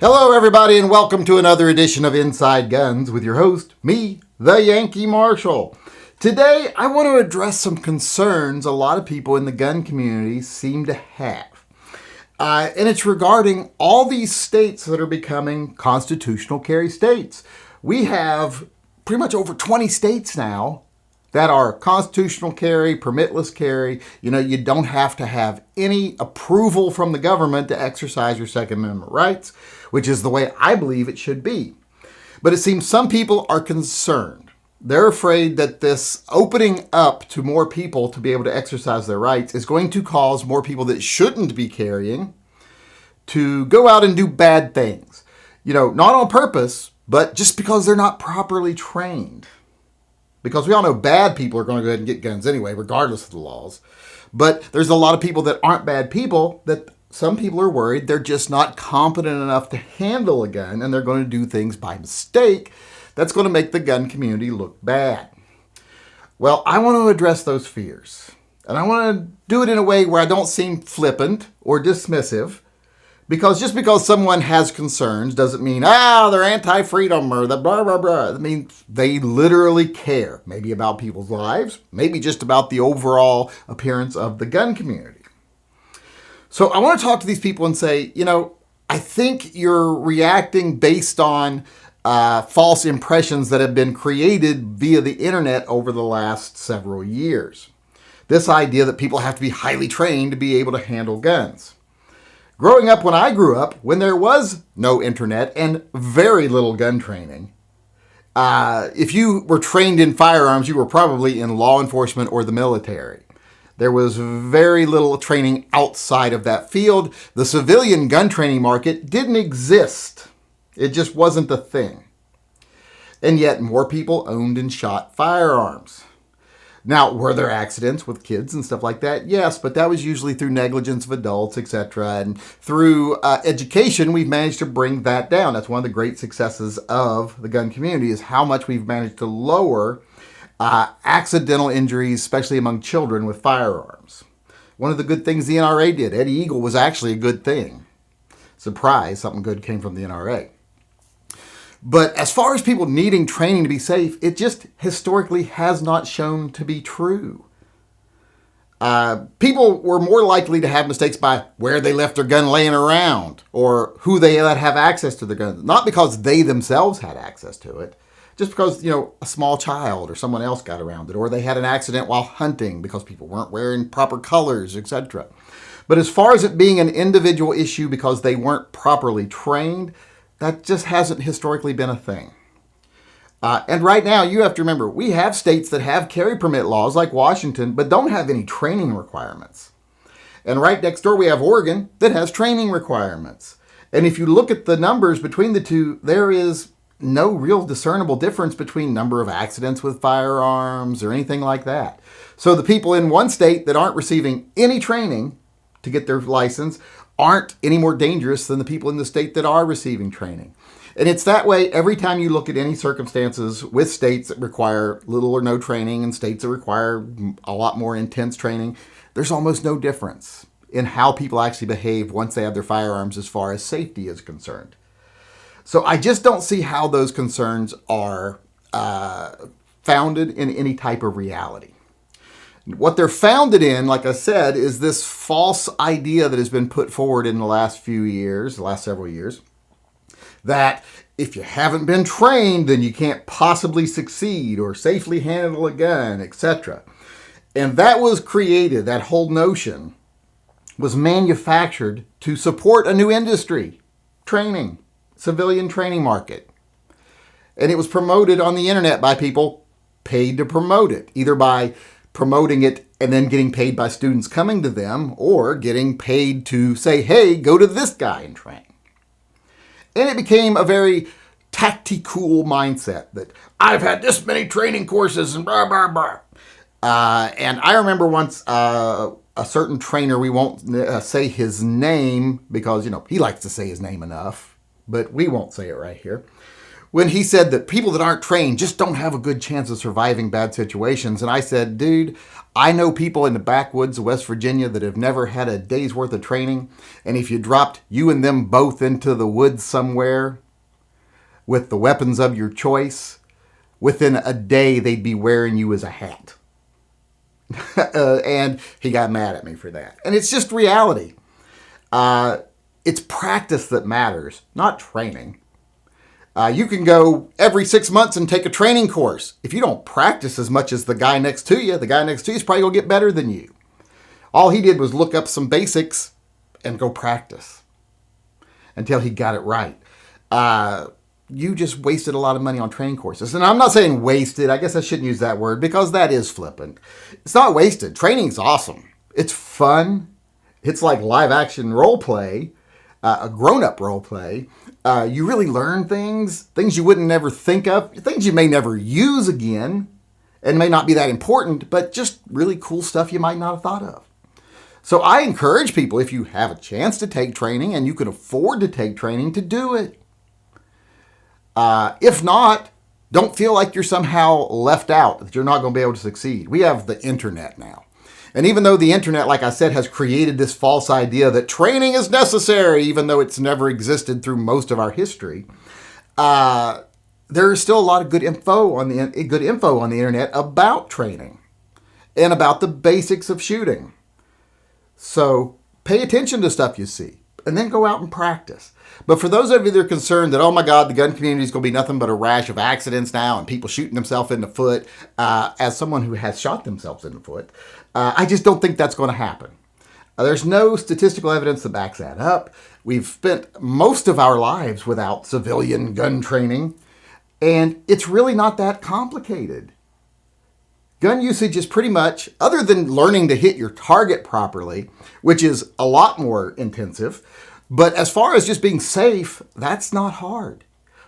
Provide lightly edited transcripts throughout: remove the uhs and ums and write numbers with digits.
Hello, everybody, and welcome to another edition of Inside Guns with your host, me, the Yankee Marshal. Today, I want to address some concerns a lot of people in the gun community seem to have. And it's regarding all these states that are becoming constitutional carry states. We have pretty much over 20 states now that are constitutional carry, permitless carry. You don't have to have any approval from the government to exercise your Second Amendment rights, which is the way I believe it should be. But it seems some people are concerned. They're afraid that this opening up to more people to be able to exercise their rights is going to cause more people that shouldn't be carrying to go out and do bad things. Not on purpose, but just because they're not properly trained. Because we all know bad people are going to go ahead and get guns anyway, regardless of the laws. But there's a lot of people that aren't bad people that some people are worried they're just not competent enough to handle a gun, and they're going to do things by mistake that's going to make the gun community look bad. Well, I want to address those fears. And I want to do it in a way where I don't seem flippant or dismissive. Because just because someone has concerns doesn't mean, they're anti-freedom or the blah, blah, blah. I mean, they literally care. Maybe about people's lives. Maybe just about the overall appearance of the gun community. So I want to talk to these people and say, I think you're reacting based on false impressions that have been created via the internet over the last several years. This idea that people have to be highly trained to be able to handle guns. Growing up when I grew up, when there was no internet and very little gun training, if you were trained in firearms, you were probably in law enforcement or the military. There was very little training outside of that field. The civilian gun training market didn't exist. It just wasn't a thing. And yet more people owned and shot firearms. Now, were there accidents with kids and stuff like that? Yes, but that was usually through negligence of adults, etc. And through education, we've managed to bring that down. That's one of the great successes of the gun community is how much we've managed to lower accidental injuries, especially among children with firearms. One of the good things the NRA did, Eddie Eagle, was actually a good thing. Surprise, something good came from the NRA. But as far as people needing training to be safe, it just historically has not shown to be true. People were more likely to have mistakes by where they left their gun laying around or who they let have access to their gun. Not because they themselves had access to it, just because, a small child or someone else got around it, or they had an accident while hunting because people weren't wearing proper colors, etc. But as far as it being an individual issue because they weren't properly trained, that just hasn't historically been a thing. And right now, you have to remember, we have states that have carry permit laws like Washington, but don't have any training requirements. And right next door, we have Oregon that has training requirements. And if you look at the numbers between the two, there is no real discernible difference between number of accidents with firearms or anything like that. So the people in one state that aren't receiving any training to get their license aren't any more dangerous than the people in the state that are receiving training. And it's that way every time you look at any circumstances with states that require little or no training and states that require a lot more intense training. There's almost no difference in how people actually behave once they have their firearms as far as safety is concerned. So I just don't see how those concerns are founded in any type of reality. What they're founded in, like I said, is this false idea that has been put forward in the last several years, that if you haven't been trained, then you can't possibly succeed or safely handle a gun, etc. And that was created, that whole notion was manufactured to support a new industry, training, civilian training market. And it was promoted on the internet by people paid to promote it, either by promoting it and then getting paid by students coming to them, or getting paid to say, hey, go to this guy and train. And it became a very tactical mindset that I've had this many training courses and blah, blah, blah. And I remember once a certain trainer, we won't say his name because, he likes to say his name enough, but we won't say it right here, when he said that people that aren't trained just don't have a good chance of surviving bad situations. And I said, dude, I know people in the backwoods of West Virginia that have never had a day's worth of training. And if you dropped you and them both into the woods somewhere with the weapons of your choice, within a day, they'd be wearing you as a hat. And he got mad at me for that. And it's just reality. It's practice that matters, not training. You can go every 6 months and take a training course. If you don't practice as much as the guy next to you, the guy next to you is probably going to get better than you. All he did was look up some basics and go practice until he got it right. You just wasted a lot of money on training courses. And I'm not saying wasted. I guess I shouldn't use that word because that is flippant. It's not wasted. Training's awesome. It's fun. It's like live action role play, a grown-up role play. You really learn things you wouldn't never think of, things you may never use again and may not be that important, but just really cool stuff you might not have thought of. So I encourage people, if you have a chance to take training and you can afford to take training, to do it. If not, don't feel like you're somehow left out, that you're not going to be able to succeed. We have the internet now. And even though the internet, like I said, has created this false idea that training is necessary, even though it's never existed through most of our history, there is still a lot of good info on the internet about training and about the basics of shooting. So pay attention to stuff you see and then go out and practice. But for those of you that are concerned that, oh my God, the gun community is going to be nothing but a rash of accidents now and people shooting themselves in the foot, as someone who has shot themselves in the foot, I just don't think that's going to happen. There's no statistical evidence that backs that up. We've spent most of our lives without civilian gun training, and it's really not that complicated. Gun usage is pretty much, other than learning to hit your target properly, which is a lot more intensive, but as far as just being safe, that's not hard.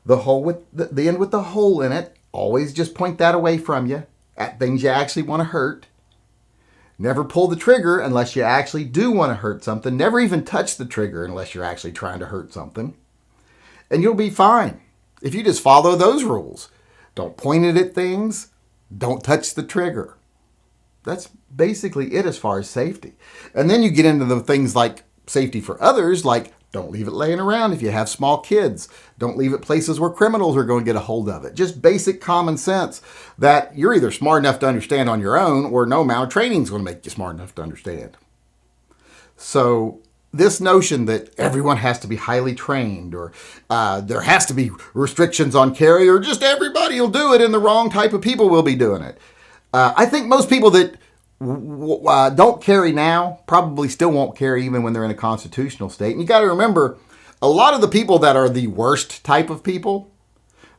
The hole with the end with the hole in it, always just point that away from you at things you actually want to hurt. Never pull the trigger unless you actually do want to hurt something. Never even touch the trigger unless you're actually trying to hurt something. And you'll be fine if you just follow those rules. Don't point it at things. Don't touch the trigger. That's basically it as far as safety. And then you get into the things like safety for others, like don't leave it laying around if you have small kids. Don't leave it places where criminals are going to get a hold of it. Just basic common sense that you're either smart enough to understand on your own or no amount of training is going to make you smart enough to understand. So this notion that everyone has to be highly trained or there has to be restrictions on carry or just everybody will do it and the wrong type of people will be doing it. I think most people that don't carry now probably still won't carry even when they're in a constitutional state. And you got to remember, a lot of the people that are the worst type of people,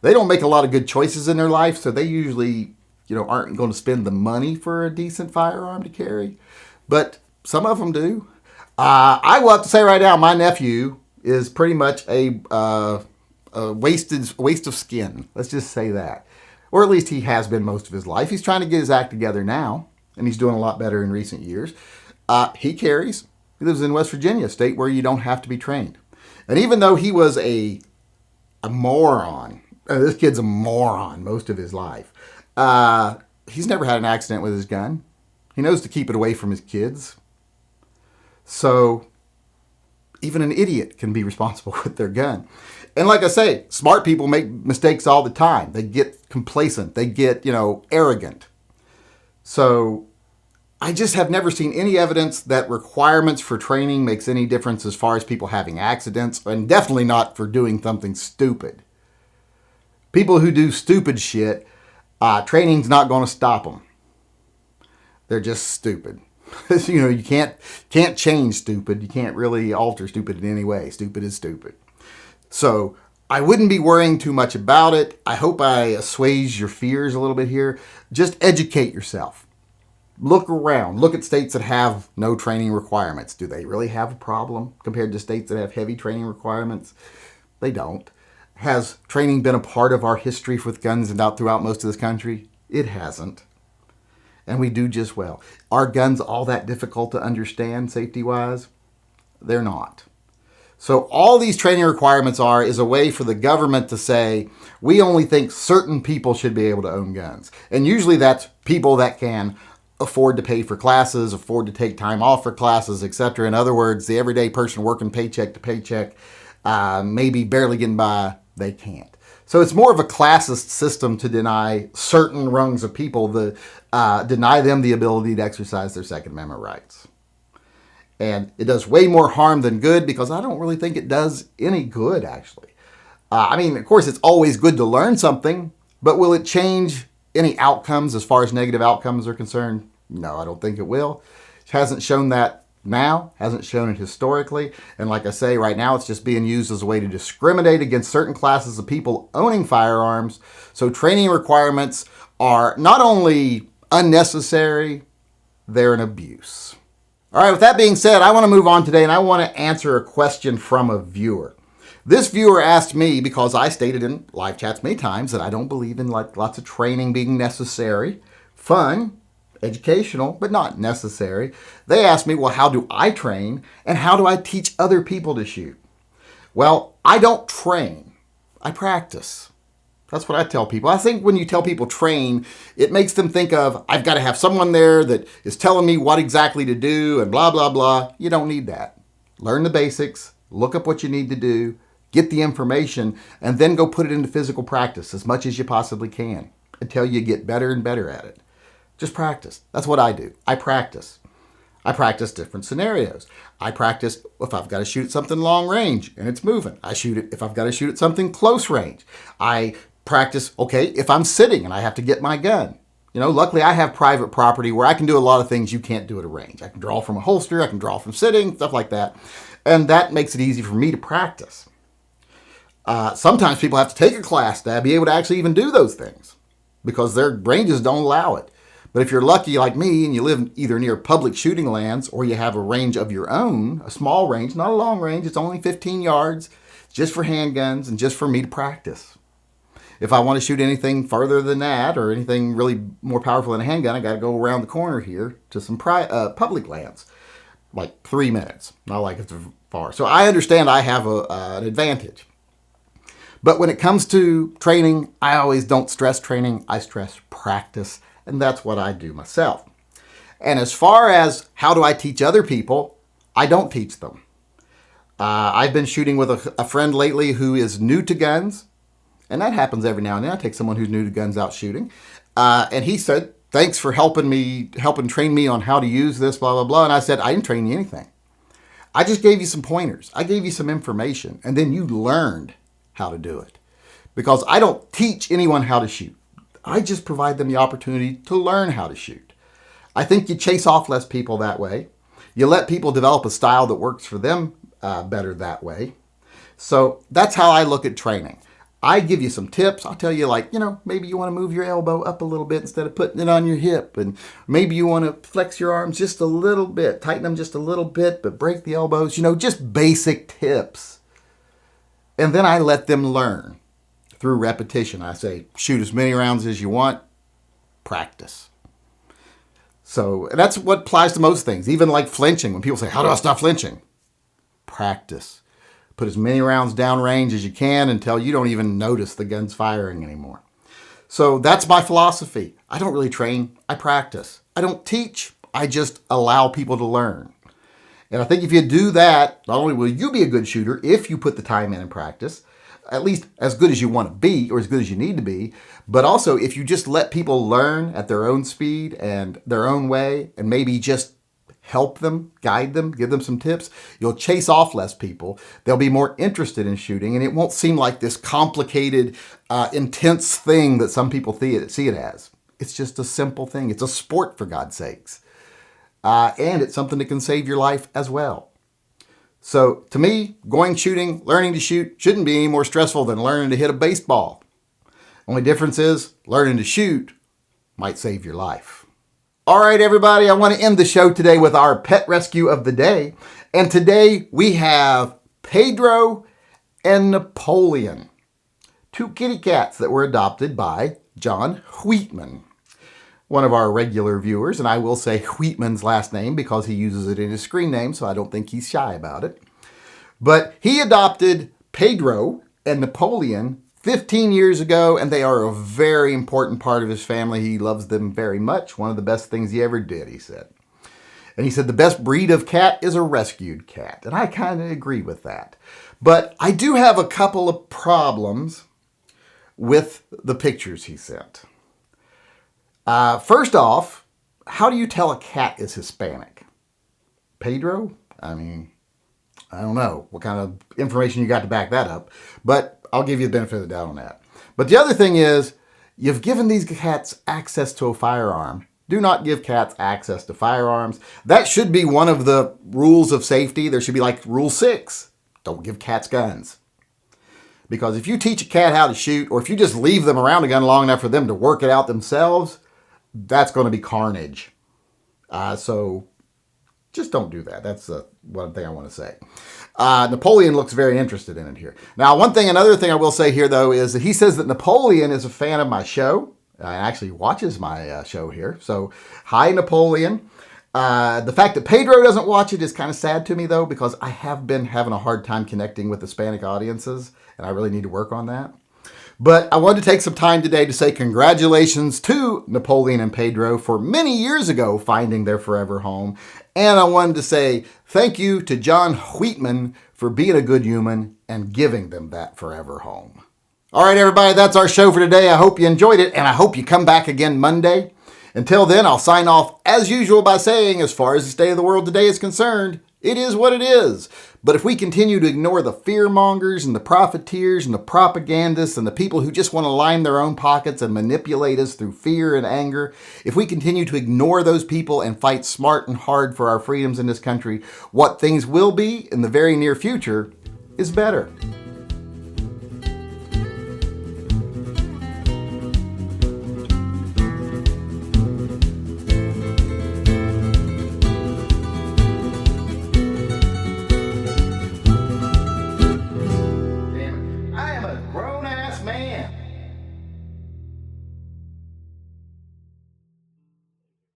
they don't make a lot of good choices in their life, so they usually, aren't going to spend the money for a decent firearm to carry. But some of them do. I will have to say right now, my nephew is pretty much a waste of skin. Let's just say that. Or at least he has been most of his life. He's trying to get his act together now. And he's doing a lot better in recent years. He carries. He lives in West Virginia, a state where you don't have to be trained. And even though he was a moron, this kid's a moron most of his life, he's never had an accident with his gun. He knows to keep it away from his kids. So even an idiot can be responsible with their gun. And like I say, smart people make mistakes all the time. They get complacent. They get, arrogant. So I just have never seen any evidence that requirements for training makes any difference as far as people having accidents, and definitely not for doing something stupid. People who do stupid shit, training's not going to stop them. They're just stupid. You can't change stupid. You can't really alter stupid in any way. Stupid is stupid. So I wouldn't be worrying too much about it. I hope I assuage your fears a little bit here. Just educate yourself. Look around. Look at states that have no training requirements. Do they really have a problem compared to states that have heavy training requirements? They don't. Has training been a part of our history with guns and throughout most of this country? It hasn't. And we do just well. Are guns all that difficult to understand safety-wise? They're not. So all these training requirements is a way for the government to say, we only think certain people should be able to own guns. And usually that's people that can afford to pay for classes, afford to take time off for classes, etc. In other words, the everyday person working paycheck to paycheck, maybe barely getting by, they can't. So it's more of a classist system to deny certain rungs of people, deny them the ability to exercise their Second Amendment rights. And it does way more harm than good, because I don't really think it does any good, actually. Of course, it's always good to learn something, but will it change any outcomes as far as negative outcomes are concerned? No, I don't think it will. It hasn't shown that now, hasn't shown it historically. And like I say, right now it's just being used as a way to discriminate against certain classes of people owning firearms. So training requirements are not only unnecessary, they're an abuse. All right, with that being said, I want to move on today, and I want to answer a question from a viewer. This viewer asked me, because I stated in live chats many times that I don't believe in lots of training being necessary, fun, educational, but not necessary. They asked me, well, how do I train, and how do I teach other people to shoot? Well, I don't train. I practice. That's what I tell people. I think when you tell people train, it makes them think of, I've got to have someone there that is telling me what exactly to do and blah, blah, blah. You don't need that. Learn the basics, look up what you need to do, get the information, and then go put it into physical practice as much as you possibly can until you get better and better at it. Just practice. That's what I do. I practice. I practice different scenarios. I practice if I've got to shoot something long range and it's moving. I shoot it if I've got to shoot at something close range. I practice, okay, if I'm sitting and I have to get my gun. Luckily I have private property where I can do a lot of things you can't do at a range. I can draw from a holster, I can draw from sitting, stuff like that. And that makes it easy for me to practice. Sometimes people have to take a class to be able to actually even do those things because their ranges don't allow it. But if you're lucky like me and you live either near public shooting lands or you have a range of your own, a small range, not a long range, it's only 15 yards, just for handguns and just for me to practice. If I want to shoot anything farther than that or anything really more powerful than a handgun, I got to go around the corner here to some public lands, like 3 minutes. Not like it's far. So I understand I have an advantage. But when it comes to training, I always don't stress training. I stress practice, and that's what I do myself. And as far as how do I teach other people, I don't teach them. I've been shooting with a friend lately who is new to guns. And that happens every now and then. I take someone who's new to guns out shooting. And he said, thanks for helping train me on how to use this, blah, blah, blah. And I said, I didn't train you anything. I just gave you some pointers. I gave you some information. And then you learned how to do it. Because I don't teach anyone how to shoot. I just provide them the opportunity to learn how to shoot. I think you chase off less people that way. You let people develop a style that works for them better that way. So that's how I look at training. I give you some tips. I'll tell you maybe you want to move your elbow up a little bit instead of putting it on your hip. And maybe you want to flex your arms just a little bit, tighten them just a little bit, but break the elbows, just basic tips. And then I let them learn through repetition. I say, shoot as many rounds as you want, practice. So that's what applies to most things, even like flinching. When people say, how do I stop flinching? Practice. Put as many rounds downrange as you can until you don't even notice the gun's firing anymore. So that's my philosophy. I don't really train. I practice. I don't teach. I just allow people to learn. And I think if you do that, not only will you be a good shooter if you put the time in and practice, at least as good as you want to be or as good as you need to be, but also if you just let people learn at their own speed and their own way and maybe just help them, guide them, give them some tips, you'll chase off less people. They'll be more interested in shooting, and it won't seem like this complicated, intense thing that some people see it as. It's just a simple thing. It's a sport, for God's sakes. And it's something that can save your life as well. So to me, going shooting, learning to shoot, shouldn't be any more stressful than learning to hit a baseball. Only difference is learning to shoot might save your life. All right, everybody, I want to end the show today with our pet rescue of the day. And today we have Pedro and Napoleon, 2 kitty cats that were adopted by John Wheatman, one of our regular viewers. And I will say Wheatman's last name because he uses it in his screen name, so I don't think he's shy about it. But he adopted Pedro and Napoleon 15 years ago, and they are a very important part of his family. He loves them very much. One of the best things he ever did, he said. And he said the best breed of cat is a rescued cat. And I kind of agree with that. But I do have a couple of problems with the pictures he sent. First off, how do you tell a cat is Hispanic? Pedro? I mean, I don't know what kind of information you got to back that up, but I'll give you the benefit of the doubt on that. But the other thing is, you've given these cats access to a firearm. Do not give cats access to firearms. That should be one of the rules of safety. There should be like rule 6. Don't give cats guns. Because if you teach a cat how to shoot, or if you just leave them around a gun long enough for them to work it out themselves, that's going to be carnage. So just don't do that. That's one thing I want to say. Napoleon looks very interested in it here. Now, another thing I will say here, though, is that he says that Napoleon is a fan of my show. Actually watches my show here. So, hi, Napoleon. The fact that Pedro doesn't watch it is kind of sad to me, though, because I have been having a hard time connecting with Hispanic audiences, and I really need to work on that. But I wanted to take some time today to say congratulations to Napoleon and Pedro for many years ago finding their forever home. And I wanted to say thank you to John Wheatman for being a good human and giving them that forever home. All right, everybody, that's our show for today. I hope you enjoyed it, and I hope you come back again Monday. Until then, I'll sign off as usual by saying, as far as the state of the world today is concerned, it is what it is. But if we continue to ignore the fearmongers and the profiteers and the propagandists and the people who just want to line their own pockets and manipulate us through fear and anger, if we continue to ignore those people and fight smart and hard for our freedoms in this country, what things will be in the very near future is better.